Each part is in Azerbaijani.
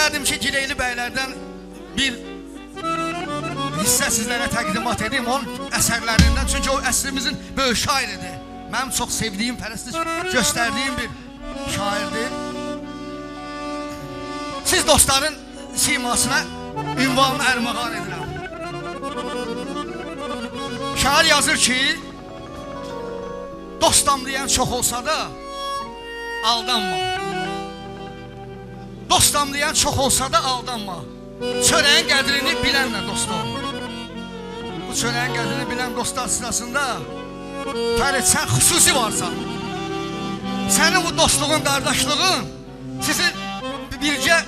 İstərdim ki, Gireyli bəylərdən bir hissə sizlərə təqdimat edeyim onun əsərlərindən. Çünki o əsrimizin böyük şairidir. Mənim çox sevdiyim, pərəstiş göstərdiyim bir şairdir. Siz dostların simasına ünvanını ərmağan edirəm. Şair yazır ki, dostam deyən çox olsa da aldanma. Dostam deyən çox olsa da aldanma. Çörəyin qədrini bilənlə dost ol. Bu çörəyin qədrini bilən dostlar sırasında Fərid, sən xüsusi varsan. Sənin bu dostluğun, qardaşlığın sizi bircə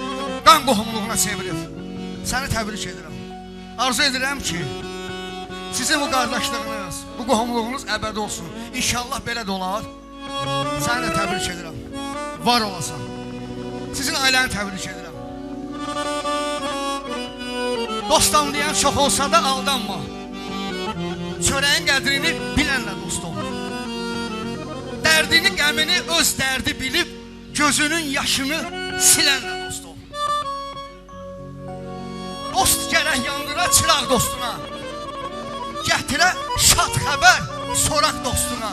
qan qohumluğuna çevirir. Səni təbrik edirəm. Arzu edirəm ki, sizin bu qardaşlığınız, bu qohumluğunuz əbədi olsun. İnşallah belə də olar. Səni də təbrik edirəm. Var olasan. Sizin ailəni təbrik edirəm. Dostam deyən çox olsa da aldanma. Çörəyin qədrini bilənlə dost ol. Dərdini, qəmini öz dərdi bilib gözünün yaşını silənlə dost ol. Dost gərək yandıra çıraq dostuna. Gətirə şad xəbər soraq dostuna.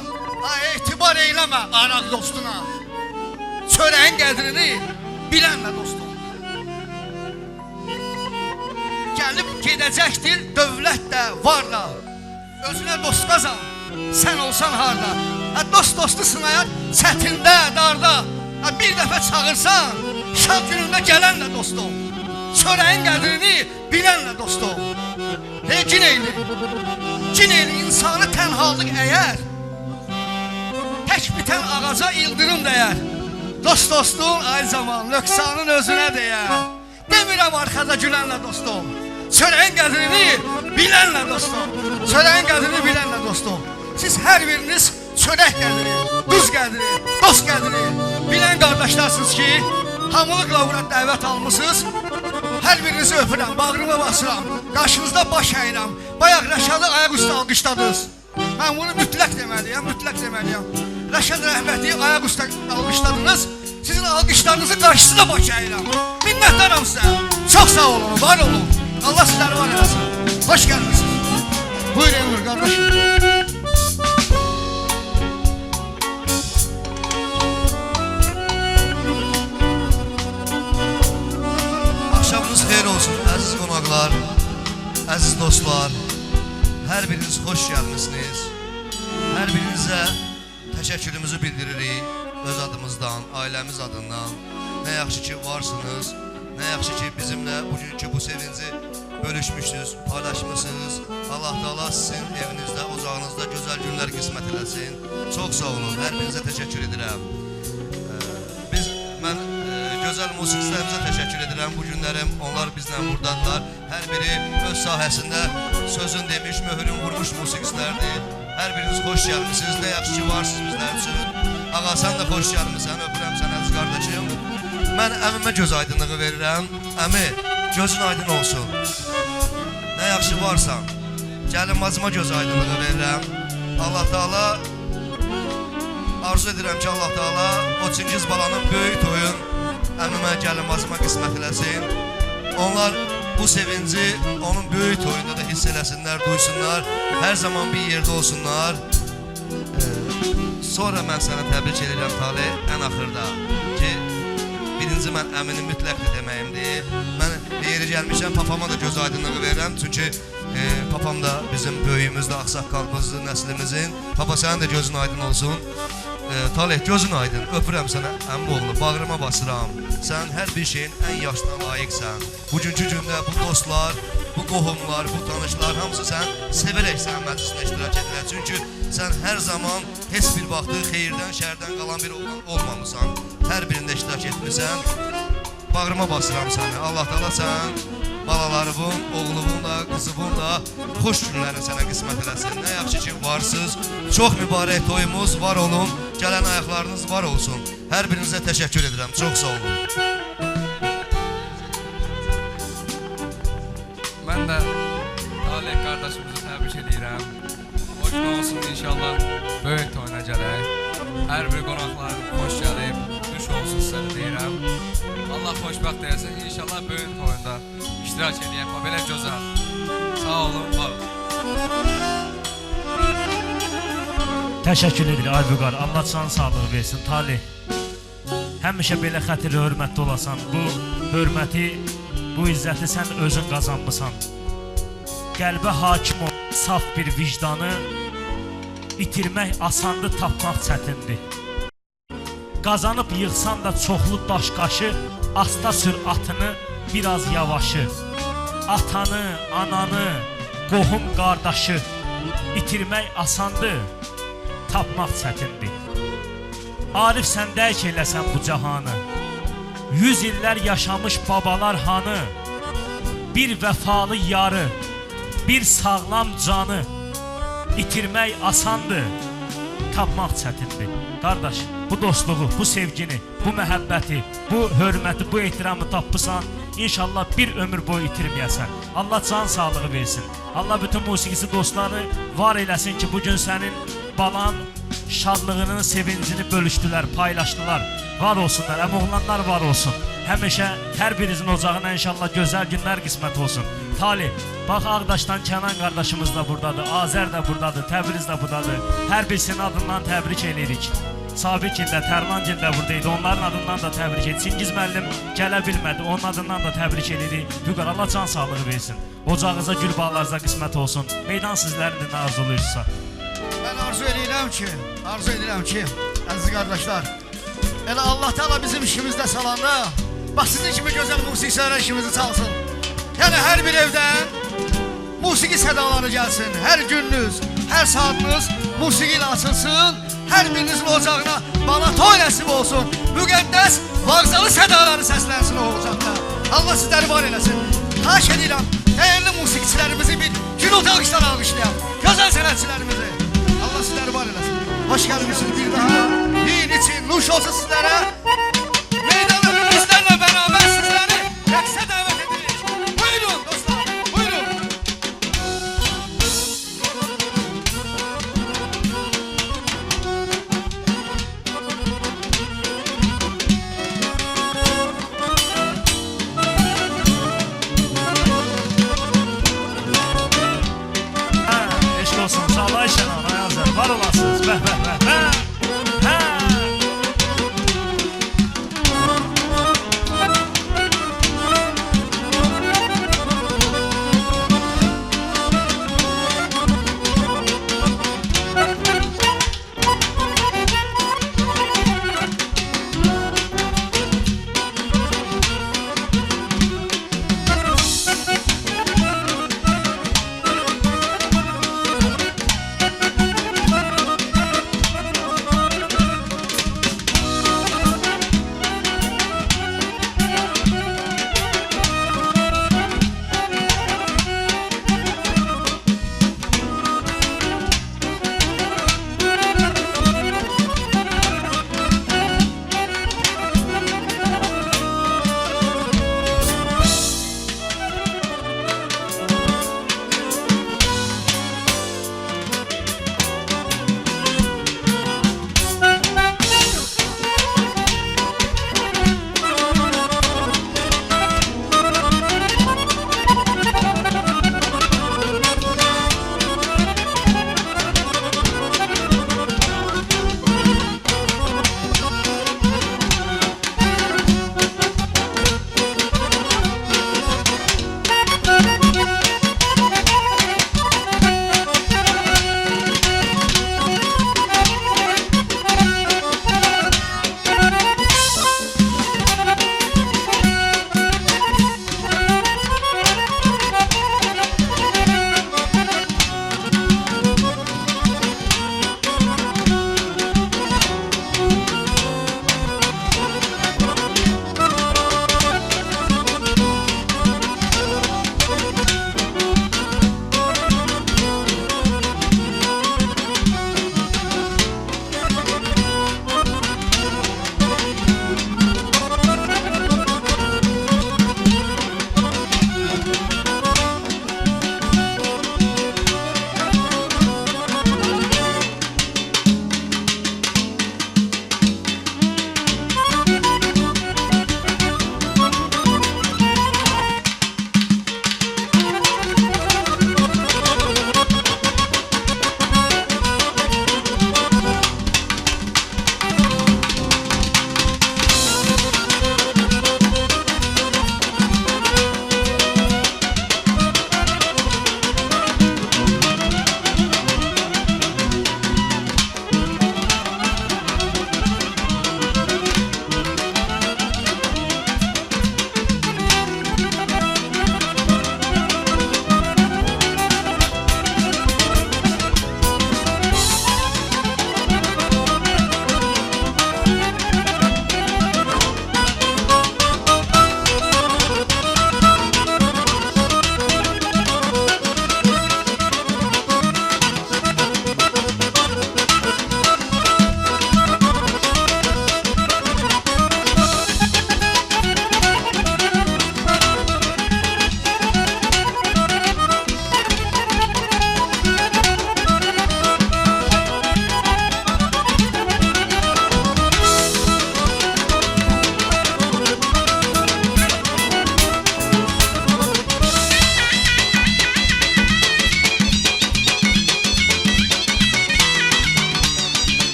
Etibar eyləmə araq dostuna. Çörəyin qədrini bilənlə dost ol. Gəlib gedəcəkdir dövlət də varla. Özünə dost qazan, sən olsan harda. Dost dostu sınayar çətində, darda. Bir dəfə çağırsan, şad günündə gələnlə dost ol. Çörəyin qədrini bilənlə dost ol. Cineyli, Cineyli insanı tənhalıq əyər. Tək bitən ağaca ildırım dəyər. Dost dostluğun ay zaman, nöqsanın özünə deyər. Demirəm arxada gülənlə dost ol. Çörəyin qədrini bilənlə dost ol. Çörəyin qədrini bilənlə dost ol. Siz hər biriniz çörək qədrini, duz qədrini, dost qədrini bilən qardaşlarsınız ki, hamılıqla bura dəvət almışsınız. Hər birinizi öpürəm, bağrıma basıram, qarşınızda baş əyirəm. Bayaq Rəşadı ayaq üstə alqışladınız. Mən bunu mütləq deməliyəm, mütləq deməliyəm. Rəşad rəhmətliyi ayaq üstə alqışladınız. Sizin alqışlarınızı qarşısında baş əyirəm. Minnətdaram sizə. Çox sağ olun, var olun. Allah sizləri var eləsin. Hoş gəlmişsiniz. Buyur Emir qardaşım. Axşamınız xeyir olsun, əziz qonaqlar, əziz dostlar. Hər biriniz xoş gəlmişsiniz. Hər birinizə təşəkkürümüzü bildiririk öz adımızdan, ailəmiz adından. Nə yaxşı ki varsınız, nə yaxşı ki bizimlə bugünkü bu sevinci bölüşmüşsünüz, paylaşmışsınız. Allah Teala sizin evinizdə, ocağınızda gözəl günlər qismət eləsin. Çox sağ olun, hər birinizə təşəkkür edirəm. Mən gözəl musiqiçilərimizə təşəkkür edirəm. Bu günlərim onlar bizlə buradadılar. Hər biri öz sahəsində sözün demiş, möhürün vurmuş musiqiçilərdir. Hər biriniz xoş gəlmişsiniz, nə yaxşı ki varsınız bizlər üçün. Ağa, sən də xoş gəlmişsən, öpürəm sən əziz qardaşım. Mən əmimə göz aydınlığı verirəm. Əmi, gözün aydın olsun. Nə yaxşı varsan, gəlin bacıma göz aydınlığı verirəm. Allah Teala, arzu edirəm ki, Allah Teala o Çingiz balanın böyük toyun əmimə, gəlin bacıma qismət eləsin. Onlar bu sevinci onun böyük toyunda da hiss eləsinlər, duysunlar. Hər zaman bir yerdə olsunlar. Sonra mən sənə təbrik edirəm Talih, ən axırda ki, birinci mən əminin mütləqdir deməyimdir. Mən yeri gəlmişəm, papama da göz aydınlığı verirəm. Çünki papam da bizim böyüyümüzdür, ağsaqqalımızdır, nəslimizin. Papa, sənin də gözün aydın olsun. Talih, gözün aydın, öpürəm sənə əmmi oğlu, bağrıma basıram. Sən hər bir şeyin ən yaşına layiqsən. Bugünkü gündə bu dostlar, bu qohumlar, bu tanışlar hamısı sən sevərək sənin məclisində iştirak edirlər. Çünki sən hər zaman heç bir vaxtı xeyirdən, şərdən qalan bir oğlan olmamısan. Hər birində iştirak etmirsən. Bağrıma basıram səni. Allah Teala sən balalarımın, oğlumun da, qızımın da xoş günlərini sənə qismət eləsin. Nə yaxşı ki varsınız. Çox mübarək toyumuz var olun. Gələn ayaqlarınız var olsun. Hər birinizə təşəkkür edirəm. Çox sağ olun. Mən də Talih qardaşımızı təbrik edirəm. O gün olsun inşallah böyük toyuna gələk. Hər bir qonaqlar xoş gəlib, düş olsun sizə deyirəm. Allah xoşbəxt eləsin. İnşallah böyük toyunda iştirak edəyəm. Belə gözəl. Sağ olun, var olun. Təşəkkür edirik ay Vüqar. Allah can sağlığı versin. Talih, həmişə belə xətir hörmətli olasan. Bu hörməti, bu izzəti sən özün qazanmısan. Qəlbə hakim ol, saf bir vicdanı itirmək asandır, tapmaq çətindir. Qazanıb yığsan da çoxlu daş qaşı, asta sür atını, biraz yavaşı. Atanı, ananı, qohum qardaşı itirmək asandır, tapmaq çətindir. Arif sən dərk eləsən bu cahanı, 100 illər yaşamış babalar hanı, bir vəfalı yarı, bir sağlam canı itirmək asandır, tapmaq çətindir. Qardaş, bu dostluğu, bu sevgini, bu məhəbbəti, bu hörməti, bu ehtiramı tapısan, İnşallah bir ömür boyu itirməyəsən. Allah can sağlığı versin. Allah bütün musiqisi dostları var eləsin ki, bugün sənin balan şadlığını, sevincini bölüşdülər, paylaşdılar. Var olsunlar, əmoğlanlar var olsun. Həmişə hər birinizin ocağına inşallah gözəl günlər qismət olsun. Talih, bax Ağdaşdan Kənan qardaşımız da buradadır, Azər də buradadır, Təbriz də buradadır. Hər birisinin adından təbrik edirik. Sabirgil də, Tərlangil də buradaydı, onların adından da təbrik edirik. Çingiz müəllim gələ bilmədi, onun adından da təbrik edirik. Vüqar, Allah can sağlığı versin. Ocağınıza, gül bağlarınıza qismət olsun. Meydan sizlərin də arzuluyursa. Mən arzu edirəm ki, əziz qardaşlar, elə Allah Teala bizim işimizdə salanda, bax sizin kimi gözəl musiqisələr işimizi çalsın. Yəni hər bir evdən musiqi sədaları gəlsin, hər gününüz, hər saatınız musiqi ilə açılsın, hər birinizin ocağına bana toy nəsib olsun, müqəddəs vağzalı sədaları səslənsin o ocaqda. Allah sizləri var eləsin. Xahiş edirəm, dəyərli musiqiçilərimizi bir gün otağışdan alqışlayaq, gözəl sənətçilərimizi. Allah sizləri var eləsin. Hoş gəlmişsiniz bir daha. Din için nuş olsun sizlərə.